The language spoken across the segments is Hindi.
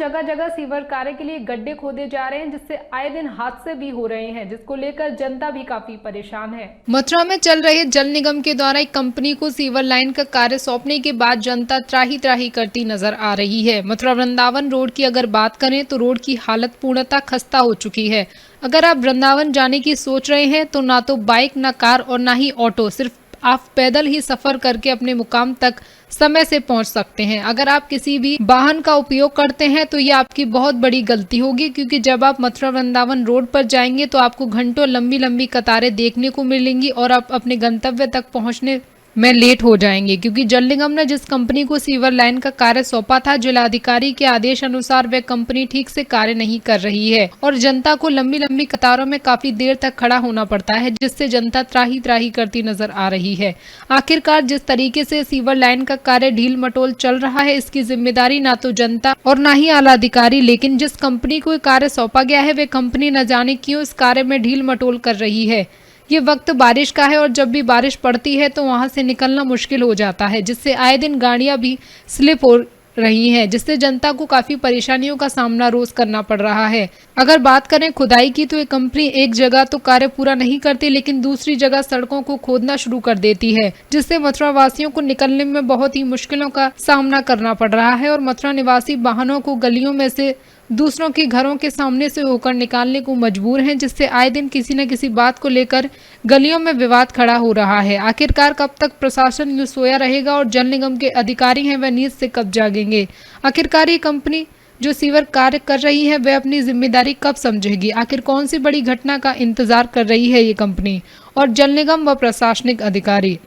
जगह जगह सीवर कार्य के लिए गड्ढे खोदे जा रहे हैं, जिससे आए दिन हादसे भी हो रहे हैं, जिसको लेकर जनता भी काफी परेशान है। मथुरा में चल रहे जल निगम के द्वारा एक कंपनी को सीवर लाइन का कार्य सौंपने के बाद जनता त्राही त्राही करती नजर आ रही है। मथुरा वृंदावन रोड की अगर बात करें तो रोड की हालत पूर्णतः खस्ता हो चुकी है। अगर आप वृंदावन जाने की सोच रहे हैं तो ना तो बाइक, ना कार और ना ही ऑटो, सिर्फ आप पैदल ही सफर करके अपने मुकाम तक समय से पहुंच सकते हैं। अगर आप किसी भी वाहन का उपयोग करते हैं तो ये आपकी बहुत बड़ी गलती होगी, क्योंकि जब आप मथुरा वृंदावन रोड पर जाएंगे तो आपको घंटों लंबी लंबी कतारें देखने को मिलेंगी और आप अपने गंतव्य तक पहुंचने में लेट हो जाएंगे, क्योंकि जल निगम ने जिस कंपनी को सीवर लाइन का कार्य सौंपा था, जिलाधिकारी के आदेश अनुसार वह कंपनी ठीक से कार्य नहीं कर रही है और जनता को लंबी लंबी कतारों में काफी देर तक खड़ा होना पड़ता है, जिससे जनता त्राही त्राही करती नजर आ रही है। आखिरकार जिस तरीके से सीवर लाइन का कार्य ढील मटोल चल रहा है, इसकी जिम्मेदारी ना तो जनता और ना ही आला अधिकारी, लेकिन जिस कंपनी को कार्य सौंपा गया है, वे कंपनी न जाने क्यों इस कार्य में ढील मटोल कर रही है। ये वक्त बारिश का है और जब भी बारिश पड़ती है तो वहां से निकलना मुश्किल हो जाता है, जिससे आए दिन गाड़ियां भी स्लिप हो रही हैं, जिससे जनता को काफी परेशानियों का सामना रोज करना पड़ रहा है। अगर बात करें खुदाई की तो ये कंपनी एक जगह तो कार्य पूरा नहीं करती, लेकिन दूसरी जगह सड़कों को खोदना शुरू कर देती है, जिससे मथुरा वासियों को निकलने में बहुत ही मुश्किलों का सामना करना पड़ रहा है और मथुरा निवासी वाहनों को गलियों में से दूसरों के घरों के सामने से होकर निकालने को मजबूर हैं, जिससे आए दिन किसी न किसी बात को लेकर गलियों में विवाद खड़ा हो रहा है। आखिरकार कब तक प्रशासन यूं सोया रहेगा और जल निगम के अधिकारी हैं वह नींद से कब जागेंगे। आखिरकार ये कंपनी जो सीवर कार्य कर रही है वह अपनी जिम्मेदारी कब समझेगी। आखिर कौन सी बड़ी घटना का इंतजार कर रही है ये कंपनी और जल निगम व प्रशासनिक अधिकारी।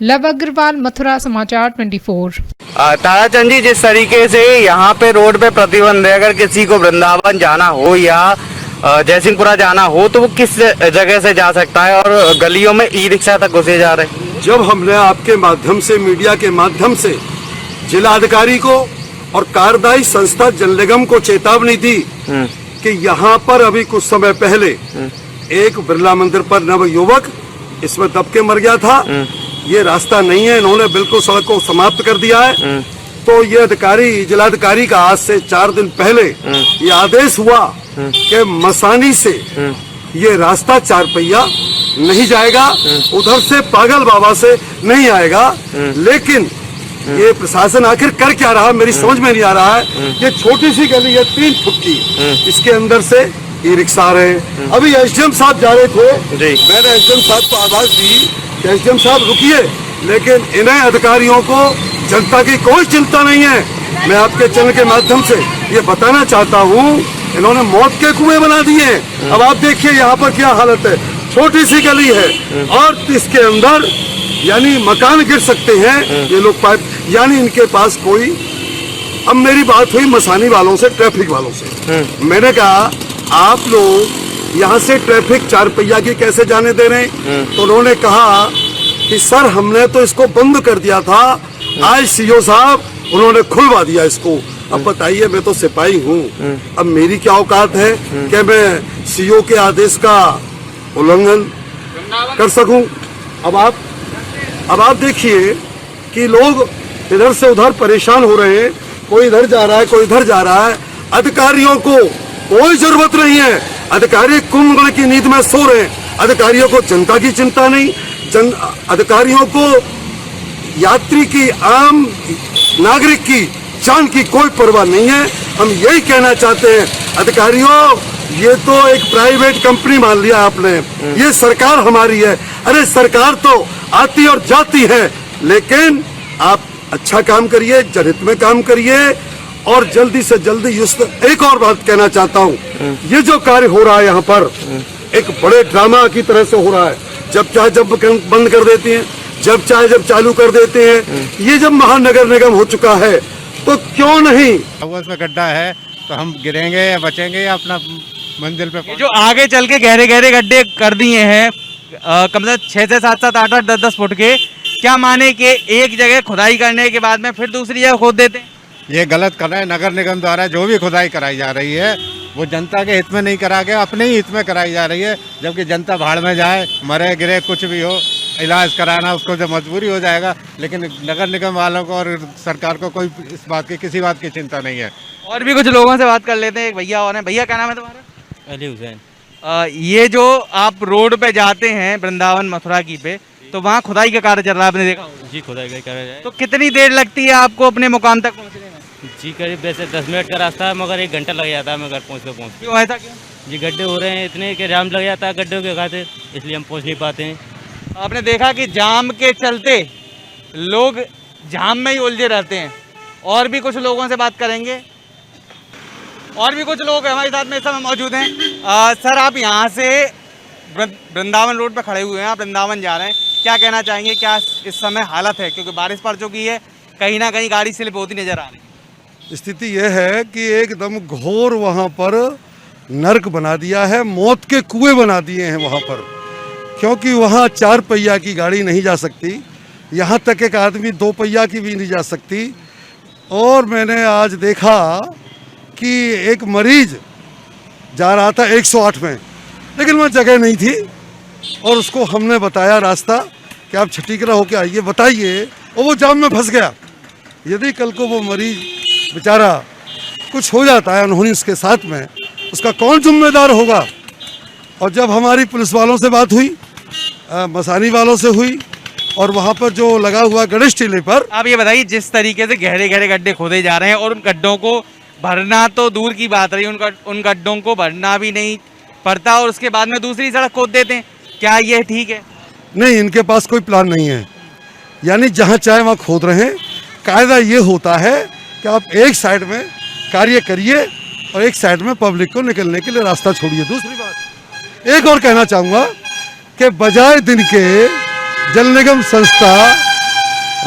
लव अग्रवाल, मथुरा समाचार 24। ताराचंद जी, जिस तरीके से यहाँ पे रोड पे प्रतिबंध है, अगर किसी को वृंदावन जाना हो या जयसिंहपुरा जाना हो तो वो किस जगह से जा सकता है और गलियों में ई रिक्शा तक घुसे जा रहे हैं। जब हमने आपके माध्यम से, मीडिया के माध्यम से जिलाधिकारी को और कार्यदायी संस्था जल निगम को चेतावनी दी कि यहाँ पर अभी कुछ समय पहले एक बिरला मंदिर पर नव युवक इसमें दब के मर गया था, ये रास्ता नहीं है, इन्होंने बिल्कुल सड़क को समाप्त कर दिया है। तो ये अधिकारी, जिलाधिकारी का आज से 4 दिन पहले ये आदेश हुआ कि मसानी से ये रास्ता 4 पहिया नहीं जाएगा, उधर से पागल बाबा से नहीं आएगा। लेकिन ये प्रशासन आखिर कर क्या रहा मेरी समझ में नहीं आ रहा है। ये छोटी सी गली है 3 फुट की, इसके अंदर से ई रिक्शा आ रहे हैं। अभी एसडीएम साहब जा रहे थे, मैंने एसडीएम साहब को आवाज दी कि एसडीएम साहब रुकिए, लेकिन इन्हें अधिकारियों को जनता की कोई चिंता नहीं है। मैं आपके चैनल के माध्यम से ये बताना चाहता हूँ, इन्होंने मौत के कुएं बना दिए। अब आप देखिए यहाँ पर क्या हालत है, छोटी सी गली है और इसके अंदर यानी मकान गिर सकते हैं ये लोग पाइप, यानी इनके पास कोई। अब मेरी बात हुई मसानी वालों से, ट्रैफिक वालों से, मैंने कहा आप लोग यहाँ से ट्रैफिक 4 पहिया की कैसे जाने दे रहे हैं? तो उन्होंने कहा कि सर हमने तो इसको बंद कर दिया था, आज सीओ साहब उन्होंने खुलवा दिया इसको। अब बताइए, मैं तो सिपाही हूँ, अब मेरी क्या औकात है कि मैं सीओ के आदेश का उल्लंघन कर सकूं? अब आप देखिए कि लोग इधर से उधर परेशान हो रहे हैं, कोई इधर जा रहा है, कोई इधर जा रहा है। अधिकारियों को कोई जरूरत नहीं है, अधिकारी कुंभकर्ण की नींद में सो रहे हैं। अधिकारियों को जनता की चिंता नहीं, अधिकारियों को यात्री की, आम नागरिक की जान की कोई परवाह नहीं है। हम यही कहना चाहते हैं, अधिकारियों ये तो एक प्राइवेट कंपनी मान लिया आपने, ये सरकार हमारी है। अरे सरकार तो आती और जाती है, लेकिन आप अच्छा काम करिए, जनहित में काम करिए और जल्दी से जल्दी। एक और बात कहना चाहता हूँ, ये जो कार्य हो रहा है यहाँ पर एक बड़े ड्रामा की तरह से हो रहा है। जब चाहे जब बंद कर देती हैं, जब चाहे जब चालू कर देते हैं। ये जब महानगर निगम हो चुका है तो क्यों नहीं, उसमें गड्ढा है तो हम गिरेंगे या बचेंगे या अपना मंजिल पे। जो आगे चल के गहरे गहरे गड्ढे कर दिए हैं, कम से 6 से 7 7 8 8 10 10 फुट के, क्या माने कि एक जगह खुदाई करने के बाद में फिर दूसरी जगह खोद देते हैं? ये गलत कर रहे हैं। नगर निगम द्वारा जो भी खुदाई कराई जा रही है वो जनता के हित में नहीं करा के अपने ही हित में कराई जा रही है, जबकि जनता भाड़ में जाए, मरे गिरे कुछ भी हो, इलाज कराना, उसको जब मजबूरी हो जाएगा। लेकिन नगर निगम वालों को और सरकार को कोई इस बात की, किसी बात की चिंता नहीं है। और भी कुछ लोगों से बात कर लेते हैं। एक भैया और हैं। भैया क्या नाम है तुम्हारा? अली हुसैन। ये जो आप रोड पे जाते हैं वृंदावन मथुरा की पे, तो वहाँ खुदाई का कार्य चल रहा है, आपने देखा होगा। जी खुदाई का करा जाए तो कितनी देर लगती है आपको अपने मुकाम तक पहुँचने में? जी करीब वैसे 10 मिनट का रास्ता है, मगर 1 घंटा लग जाता है हमें घर पहुँचते। क्यों ऐसा क्यों? जी गड्ढे हो रहे हैं इतने कि जाम लग जाता है गड्ढों के खातिर, इसलिए हम पहुँच नहीं पाते हैं। आपने देखा कि जाम के चलते लोग जाम में ही उलझे रहते हैं। और भी कुछ लोगों से बात करेंगे। और भी कुछ लोग हमारे साथ में इस समय मौजूद हैं। सर, आप यहाँ से वृंदावन रोड पर खड़े हुए हैं, आप वृंदावन जा रहे हैं, क्या कहना चाहेंगे? क्या इस समय हालत है? क्योंकि बारिश पड़ चुकी है, कहीं ना कहीं गाड़ी स्लिप होती नजर आ रही है। स्थिति यह है कि एकदम घोर वहाँ पर नर्क बना दिया है, मौत के कुएं बना दिए हैं वहाँ पर, क्योंकि वहाँ 4 पहिया की गाड़ी नहीं जा सकती, यहाँ तक एक आदमी 2 पहिया की भी नहीं जा सकती। और मैंने आज देखा कि एक मरीज जा रहा था 108 में, लेकिन वहाँ जगह नहीं थी और उसको हमने बताया रास्ता कि आप छठीकरा होके आइए, बताइए, और वो जाम में फंस गया। यदि कल को वो मरीज बेचारा कुछ हो जाता है अनहोनी उसके साथ में, उसका कौन जिम्मेदार होगा? और जब हमारी पुलिस वालों से बात हुई, मसानी वालों से हुई, और वहाँ पर जो लगा हुआ गणेश टीले पर, आप ये बताइए, जिस तरीके से गहरे गहरे गड्ढे खोदे जा रहे हैं और उन गड्ढों को भरना तो दूर की बात रही, उन गड्ढों को भरना भी नहीं पड़ता और उसके बाद में दूसरी सड़क खोद देते हैं, क्या ये ठीक है? नहीं, इनके पास कोई प्लान नहीं है। यानी जहाँ चाहे वहाँ खोद रहे हैं। कायदा ये होता है कि आप एक साइड में कार्य करिए और एक साइड में पब्लिक को निकलने के लिए रास्ता छोड़िए। दूसरी बात एक और कहना चाहूँगा कि बजाय दिन के जल निगम संस्था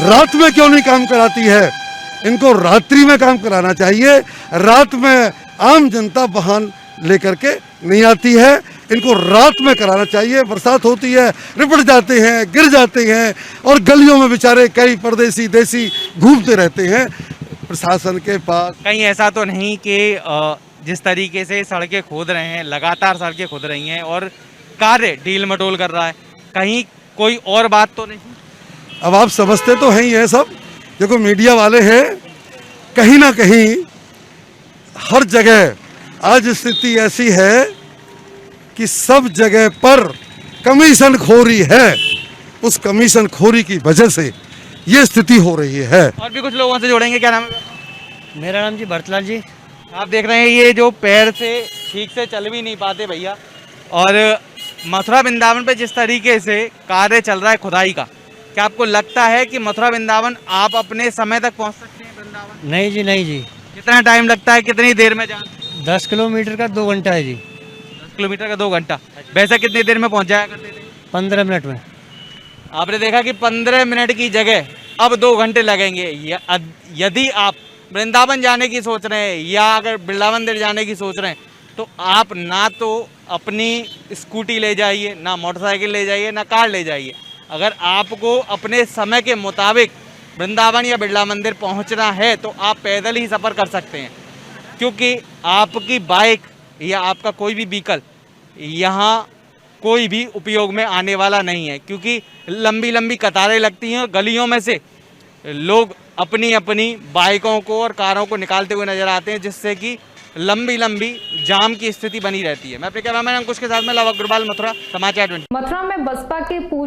रात में क्यों नहीं काम कराती है? इनको रात्रि में काम कराना चाहिए। रात में आम जनता वाहन लेकर के नहीं आती है, इनको रात में कराना चाहिए। बरसात होती है, रिपट जाते हैं, गिर जाते हैं, और गलियों में बेचारे कई परदेसी देसी घूमते रहते हैं। प्रशासन के पास कहीं ऐसा तो नहीं कि जिस तरीके से सड़कें खोद रहे हैं, लगातार सड़कें खोद रही हैं और कार्य ढील मटोल कर रहा है, कहीं कोई और बात तो नहीं? अब आप समझते तो हैं ही है सब, देखो मीडिया वाले हैं, कहीं ना कहीं हर जगह आज स्थिति ऐसी है कि सब जगह पर कमीशन खोरी है। उस कमीशन खोरी की वजह से ये स्थिति हो रही है। और भी कुछ लोगों से जोड़ेंगे। क्या नाम है? मेरा नाम जी भरतलाल जी। आप देख रहे हैं ये जो पैर से ठीक से चल भी नहीं पाते भैया, और मथुरा वृंदावन पे जिस तरीके से कार्य चल रहा है खुदाई का, क्या आपको लगता है कि मथुरा वृंदावन आप अपने समय तक पहुंच सकते हैं वृंदावन? नहीं जी, नहीं जी। कितना टाइम लगता है, कितनी देर में जाना? 10 किलोमीटर का 2 घंटा है जी। 10 किलोमीटर का 2 घंटा। वैसे कितनी देर में पहुंच जाया करते थे? 15 मिनट में। आपने देखा कि 15 मिनट की जगह अब 2 घंटे लगेंगे। यदि आप वृंदावन जाने की सोच रहे हैं या अगर बिरला मंदिर जाने की सोच रहे हैं, तो आप ना तो अपनी स्कूटी ले जाइए, ना मोटरसाइकिल ले जाइए, ना कार ले जाइए। अगर आपको अपने समय के मुताबिक वृंदावन या बिरला मंदिर पहुंचना है तो आप पैदल ही सफ़र कर सकते हैं, क्योंकि आपकी बाइक या आपका कोई भी व्हीकल यहाँ कोई भी उपयोग में आने वाला नहीं है, क्योंकि लंबी लंबी कतारें लगती हैं। गलियों में से लोग अपनी अपनी बाइकों को और कारों को निकालते हुए नजर आते हैं, जिससे कि लंबी लंबी जाम की स्थिति बनी रहती है। मैं अपने कैमरामैन अंकुश के साथ में लव अग्रवाल, मथुरा समाचार 20। मथुरा में बसपा के पूर्व